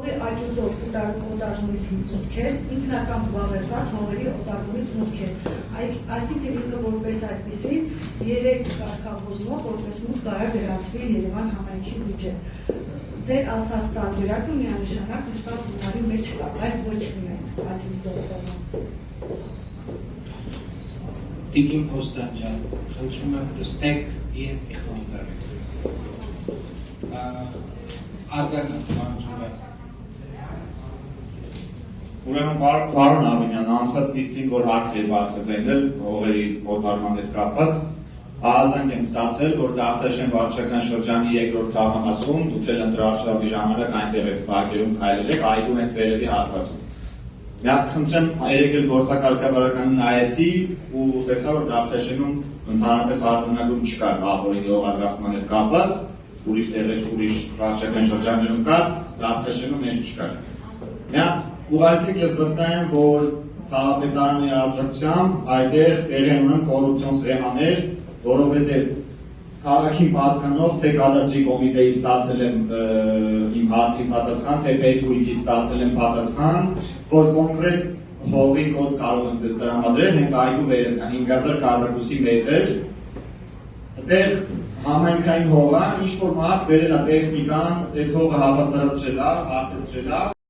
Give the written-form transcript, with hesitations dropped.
Այդուզով օտարումից մուտքեր, ինքնական բավարարված հողերի օտարումից մուտքեր։ Այսինքն ինքը որպես այդպիսի երեք կարգավորումով որպես մուտք կարող վերածվի Երևան համայնքի բյուջե։ Ձեր ասած տարբերակը միանշանակ նստած գումարի մեջ կա, բայց ոչ միայն այդուզով։ Տիկին Պոստանջան, խնդրում եմ դստեք իդ իխանդար։ Արձագանք մանցում է։ Ուրեմն պարոն Աբինյան, անցած նիստին, որ հարց էր բացատրել հողերի օտարման հետ կապված, ահազանգ եմ ստացել, որ Դավթաշեն վարչական շրջանի երկրորդ թաղամասում դուք էլ ընտրարշավի ժամանակ այնտեղ եք բակերում քայլել եք, այգու հենց վերևի հատվածում։ Միակ խնդրեմ, երեք էլ գործակարգավարականը նայեցի ու տեսա, որ Դավթաշենում ընդհանրապես արտոնագրում չկար ահորի հողազրահման հետ կապված, ուրիշ տեղեր, ուրիշ վարչական շրջաններում կար, Դավթաշենում հենց չկար։ Միակ ուղղակի ես վստահ եմ, որ քաղաքապետարանի աջակցությամբ այդտեղ տեղի ունեն կոռուպցիոն սխեմաներ, որովհետև քաղաքին պատկանող թե կադաստրի կոմիտեից ստացել եմ իմ հարցի պատասխան, թե պետքույթից ստացել եմ պատասխան, որ կոնկրետ հողի կոդ կարող եմ ձեզ տրամադրել, հենց այգու վերևն 5000 քառակուսի մետր, այդտեղ համայնքային հողը, ինչ որ մարդ բերել է տեխնիկան, այդ հողը հավասարացրել է, արտադրել է